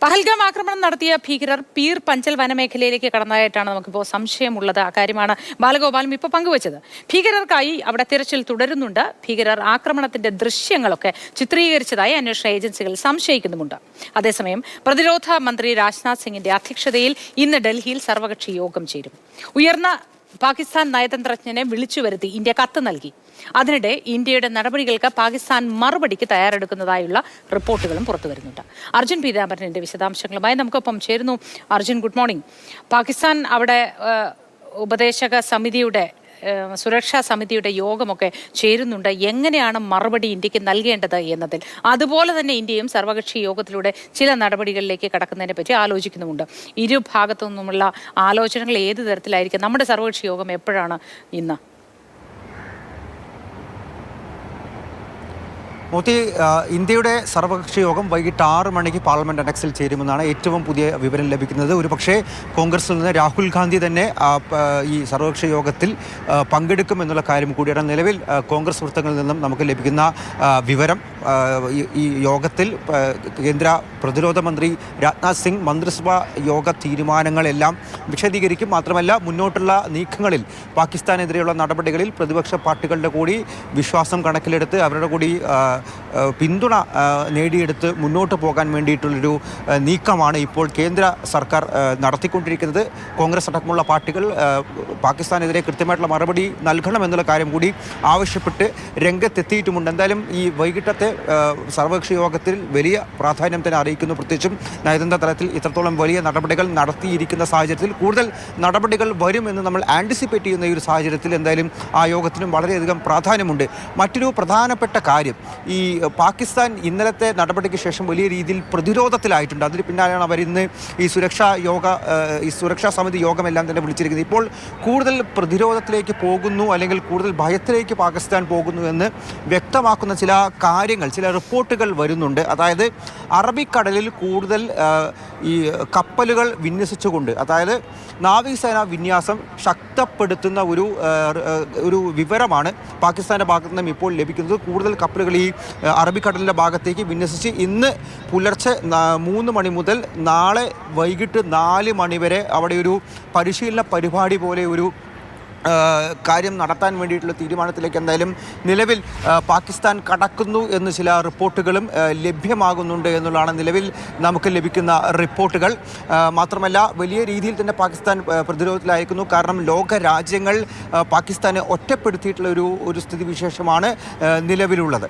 പഹൽഗാം ആക്രമണം നടത്തിയ ഭീകരർ പീർ പഞ്ചൽ വനമേഖലയിലേക്ക് കടന്നതായിട്ടാണ് നമുക്കിപ്പോൾ സംശയമുള്ളത്. അക്കാര്യമാണ് ബാലഗോപാലും ഇപ്പോൾ പങ്കുവച്ചത്. ഭീകരർക്കായി അവിടെ തിരച്ചിൽ തുടരുന്നുണ്ട്. ഭീകരർ ആക്രമണത്തിന്റെ ദൃശ്യങ്ങളൊക്കെ ചിത്രീകരിച്ചതായി അന്വേഷണ ഏജൻസികൾ സംശയിക്കുന്നുമുണ്ട്. അതേസമയം പ്രതിരോധ മന്ത്രി രാജ്നാഥ് സിംഗിന്റെ അധ്യക്ഷതയിൽ ഇന്ന് ഡൽഹിയിൽ സർവകക്ഷി യോഗം ചേരും. ഉയർന്ന പാകിസ്ഥാൻ നയതന്ത്രജ്ഞനെ വിളിച്ചു വരുത്തി ഇന്ത്യ കത്ത് നൽകി. അതിനിടെ ഇന്ത്യയുടെ നടപടികൾക്ക് പാകിസ്ഥാൻ മറുപടിക്ക് തയ്യാറെടുക്കുന്നതായുള്ള റിപ്പോർട്ടുകളും പുറത്തു വരുന്നുണ്ട്. അർജുൻ പീതാംബരന്റെ വിശദാംശങ്ങളുമായി നമുക്കൊപ്പം ചേരുന്നു. Arjun, good morning. പാകിസ്ഥാൻ അവിടെ ഉപദേശക സമിതിയുടെ സുരക്ഷാ സമിതിയുടെ യോഗമൊക്കെ ചേരുന്നുണ്ട്. എങ്ങനെയാണ് മറുപടി ഇന്ത്യക്ക് നൽകേണ്ടത് എന്നതിൽ, അതുപോലെ തന്നെ ഇന്ത്യയും സർവകക്ഷി യോഗത്തിലൂടെ ചില നടപടികളിലേക്ക് കടക്കുന്നതിനെ പറ്റി ആലോചിക്കുന്നുമുണ്ട്. ഇരുഭാഗത്തു നിന്നുമുള്ള ആലോചനകൾ ഏത് തരത്തിലായിരിക്കും? നമ്മുടെ സർവകക്ഷി യോഗം എപ്പോഴാണ് ഇന്ന്? മോത്തി, ഇന്ത്യയുടെ സർവകക്ഷി യോഗം വൈകിട്ട് 6 മണിക്ക് പാർലമെന്റ് അനക്സിൽ ചേരുമെന്നാണ് ഏറ്റവും പുതിയ വിവരം ലഭിക്കുന്നത്. ഒരുപക്ഷെ കോൺഗ്രസിൽ നിന്ന് രാഹുൽ ഗാന്ധി തന്നെ ഈ സർവകക്ഷി യോഗത്തിൽ പങ്കെടുക്കുമെന്നുള്ള കാര്യം കൂടിയാണ് നിലവിൽ കോൺഗ്രസ് വൃത്തങ്ങളിൽ നിന്നും നമുക്ക് ലഭിക്കുന്ന വിവരം. ഈ യോഗത്തിൽ കേന്ദ്ര പ്രതിരോധ മന്ത്രി രാജ്നാഥ് സിംഗ് മന്ത്രിസഭാ യോഗ തീരുമാനങ്ങളെല്ലാം വിശദീകരിക്കും. മാത്രമല്ല, മുന്നോട്ടുള്ള നീക്കങ്ങളിൽ പാകിസ്ഥാനെതിരെയുള്ള നടപടികളിൽ പ്രതിപക്ഷ പാർട്ടികളുടെ കൂടി വിശ്വാസം കണക്കിലെടുത്ത് അവരുടെ കൂടി പിന്തുണ നേടിയെടുത്ത് മുന്നോട്ട് പോകാൻ വേണ്ടിയിട്ടുള്ളൊരു നീക്കമാണ് ഇപ്പോൾ കേന്ദ്ര സർക്കാർ നടത്തിക്കൊണ്ടിരിക്കുന്നത്. കോൺഗ്രസ് അടക്കമുള്ള പാർട്ടികൾ പാകിസ്ഥാനെതിരെ കൃത്യമായിട്ടുള്ള മറുപടി നൽകണമെന്നുള്ള കാര്യം കൂടി ആവശ്യപ്പെട്ട് രംഗത്തെത്തിയിട്ടുമുണ്ട്. എന്തായാലും ഈ വൈകിട്ടത്തെ സർവകക്ഷി യോഗത്തിൽ വലിയ പ്രാധാന്യം തന്നെ അറിയിക്കുന്നു. പ്രത്യേകിച്ചും നയതന്ത്ര തലത്തിൽ ഇത്രത്തോളം വലിയ നടപടികൾ നടത്തിയിരിക്കുന്ന സാഹചര്യത്തിൽ കൂടുതൽ നടപടികൾ വരുമെന്ന് നമ്മൾ ആൻറ്റിസിപ്പേറ്റ് ചെയ്യുന്ന ഈ ഒരു സാഹചര്യത്തിൽ എന്തായാലും ആ യോഗത്തിനും വളരെയധികം പ്രാധാന്യമുണ്ട്. മറ്റൊരു പ്രധാനപ്പെട്ട കാര്യം, ഈ പാകിസ്ഥാൻ ഇന്നലത്തെ നടപടിക്ക് ശേഷം വലിയ രീതിയിൽ പ്രതിരോധത്തിലായിട്ടുണ്ട്. അതിന് പിന്നാലെയാണ് അവർ ഇന്ന് ഈ സുരക്ഷാ സമിതി യോഗമെല്ലാം തന്നെ വിളിച്ചിരിക്കുന്നത്. ഇപ്പോൾ കൂടുതൽ പ്രതിരോധത്തിലേക്ക് പോകുന്നു, അല്ലെങ്കിൽ കൂടുതൽ ഭയത്തിലേക്ക് പാകിസ്ഥാൻ പോകുന്നു എന്ന് വ്യക്തമാക്കുന്ന ചില കാര്യങ്ങൾ, ചില റിപ്പോർട്ടുകൾ വരുന്നുണ്ട്. അതായത് അറബിക്കടലിൽ കൂടുതൽ ഈ കപ്പലുകൾ വിന്യസിച്ചുകൊണ്ട്, അതായത് നാവികസേന വിന്യാസം ശക്തപ്പെടുത്തുന്ന ഒരു വിവരമാണ് പാകിസ്ഥാൻ്റെ ഭാഗത്തു നിന്നും ഇപ്പോൾ ലഭിക്കുന്നത്. കൂടുതൽ കപ്പലുകൾ ഈ അറബിക്കടലിൻ്റെ ഭാഗത്തേക്ക് വിന്യസിച്ച് ഇന്ന് പുലർച്ചെ 3 മണി മുതൽ നാളെ വൈകിട്ട് 4 മണി വരെ അവിടെ ഒരു പരിശീലന പരിപാടി പോലെ ഒരു കാര്യം നടത്താൻ വേണ്ടിയിട്ടുള്ള തീരുമാനത്തിലേക്ക് എന്തായാലും നിലവിൽ പാകിസ്ഥാൻ കടക്കുന്നു എന്ന് ചില റിപ്പോർട്ടുകളും ലഭ്യമാകുന്നുണ്ട് എന്നുള്ളതാണ് നിലവിൽ നമുക്ക് ലഭിക്കുന്ന റിപ്പോർട്ടുകൾ. മാത്രമല്ല, വലിയ രീതിയിൽ തന്നെ പാകിസ്ഥാൻ പ്രതിരോധത്തിലായിരിക്കുന്നു. കാരണം ലോക രാജ്യങ്ങൾ പാകിസ്ഥാനെ ഒറ്റപ്പെടുത്തിയിട്ടുള്ള ഒരു സ്ഥിതിവിശേഷമാണ് നിലവിലുള്ളത്.